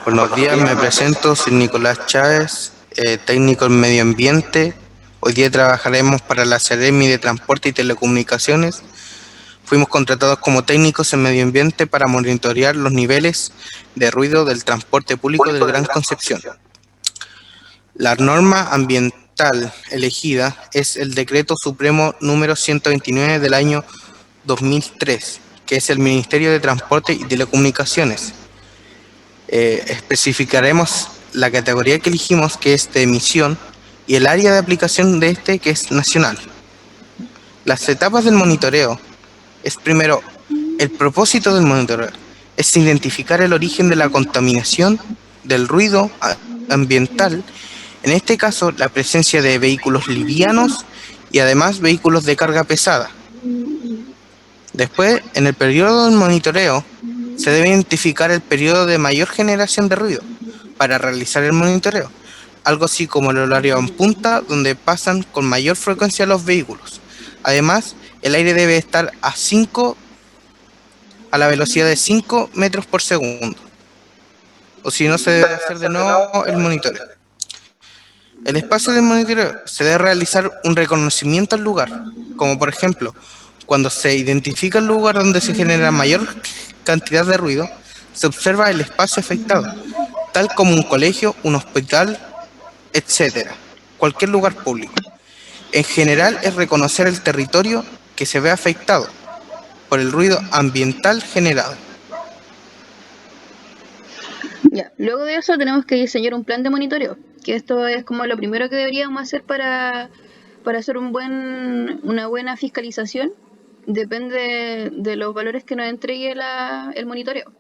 Buenos días, me presento, soy Nicolás Chávez, técnico en medio ambiente. Hoy día trabajaremos para la Seremi de Transporte y Telecomunicaciones. Fuimos contratados como técnicos en medio ambiente para monitorear los niveles de ruido del transporte público del Gran Concepción. La norma ambiental elegida es el Decreto Supremo número 129 del año 2003, que es el Ministerio de Transporte y Telecomunicaciones. Especificaremos la categoría que elegimos, que es de emisión, y el área de aplicación de este, que es nacional. Las etapas del monitoreo es primero, el propósito del monitoreo es identificar el origen de la contaminación del ruido ambiental, en este caso la presencia de vehículos livianos y además vehículos de carga pesada. Después, en el periodo del monitoreo, se debe identificar el periodo de mayor generación de ruido para realizar el monitoreo, algo así como el horario en punta, donde pasan con mayor frecuencia los vehículos. Además, el aire debe estar a la velocidad de 5 metros por segundo, o si no, se debe hacer de nuevo el monitoreo. El espacio de monitoreo se debe realizar un reconocimiento al lugar, como por ejemplo, cuando se identifica el lugar donde se genera mayor cantidad de ruido, se observa el espacio afectado, tal como un colegio, un hospital, etcétera, cualquier lugar público. En general es reconocer el territorio que se ve afectado por el ruido ambiental generado. Ya, luego de eso tenemos que diseñar un plan de monitoreo, que esto es como lo primero que deberíamos hacer para hacer una buena fiscalización. Depende de los valores que nos entregue el monitoreo.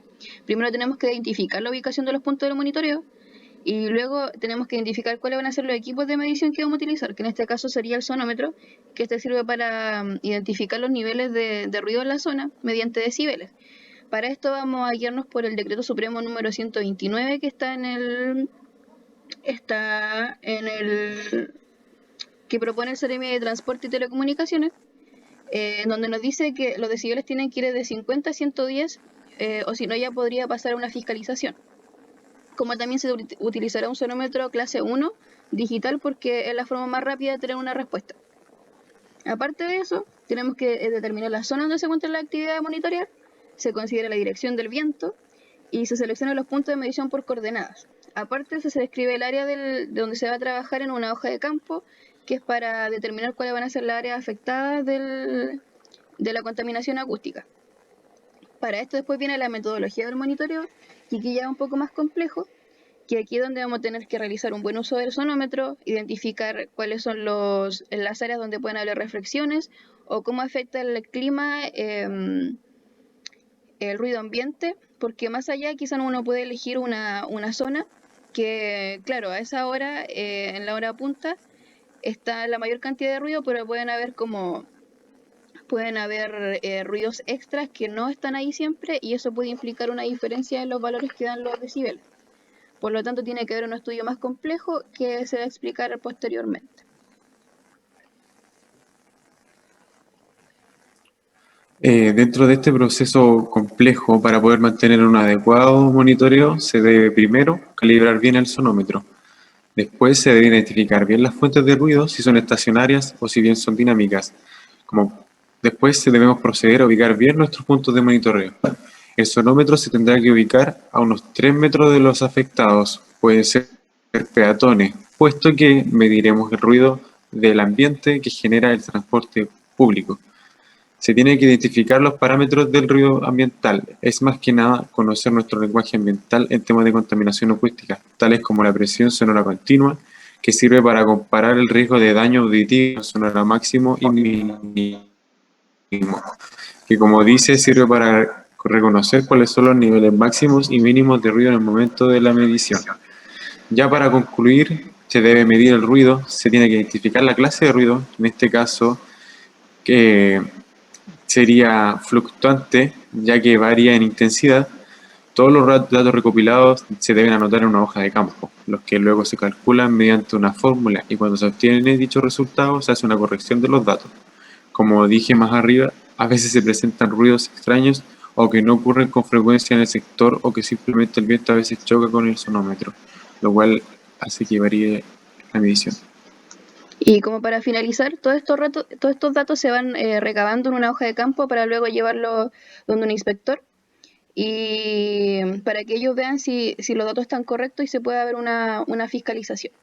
Primero tenemos que identificar la ubicación de los puntos del monitoreo y luego tenemos que identificar cuáles van a ser los equipos de medición que vamos a utilizar, que en este caso sería el sonómetro, que este sirve para identificar los niveles de ruido en la zona mediante decibeles. Para esto vamos a guiarnos por el Decreto Supremo número 129 que está en el que propone el Seremi de Transporte y Telecomunicaciones, donde nos dice que los decibeles tienen que ir de 50 a 110, o si no ya podría pasar a una fiscalización. Como también se utilizará un sonómetro clase 1 digital porque es la forma más rápida de tener una respuesta. Aparte de eso, tenemos que determinar la zona donde se encuentra la actividad de monitorear, se considera la dirección del viento y se seleccionan los puntos de medición por coordenadas. Aparte, se describe el área de donde se va a trabajar en una hoja de campo, que es para determinar cuáles van a ser las áreas afectadas de la contaminación acústica. Para esto después viene la metodología del monitoreo, y aquí ya es un poco más complejo, que aquí es donde vamos a tener que realizar un buen uso del sonómetro, identificar cuáles son las áreas donde pueden haber reflexiones o cómo afecta el clima, el ruido ambiente, porque más allá quizás uno puede elegir una zona que, claro, a esa hora, en la hora punta, está la mayor cantidad de ruido, pero pueden haber ruidos extras que no están ahí siempre y eso puede implicar una diferencia en los valores que dan los decibeles. Por lo tanto, tiene que haber un estudio más complejo que se va a explicar posteriormente. Dentro de este proceso complejo, para poder mantener un adecuado monitoreo, se debe primero calibrar bien el sonómetro. Después se debe identificar bien las fuentes de ruido, si son estacionarias o si bien son dinámicas. Después debemos proceder a ubicar bien nuestros puntos de monitoreo. El sonómetro se tendrá que ubicar a unos 3 metros de los afectados, pueden ser peatones, puesto que mediremos el ruido del ambiente que genera el transporte público. Se tiene que identificar los parámetros del ruido ambiental. Es más que nada conocer nuestro lenguaje ambiental en temas de contaminación acústica, tales como la presión sonora continua, que sirve para comparar el riesgo de daño auditivo sonora máximo y mínimo, que como dice sirve para reconocer cuáles son los niveles máximos y mínimos de ruido en el momento de la medición. Ya para concluir, se debe medir el ruido, se tiene que identificar la clase de ruido, en este caso que sería fluctuante, ya que varía en intensidad. Todos los datos recopilados se deben anotar en una hoja de campo, los que luego se calculan mediante una fórmula y cuando se obtienen dichos resultados se hace una corrección de los datos. Como dije más arriba, a veces se presentan ruidos extraños o que no ocurren con frecuencia en el sector, o que simplemente el viento a veces choca con el sonómetro, lo cual hace que varíe la medición. Y como para finalizar, todos estos datos se van recabando en una hoja de campo para luego llevarlo donde un inspector y para que ellos vean si los datos están correctos y se pueda ver una fiscalización.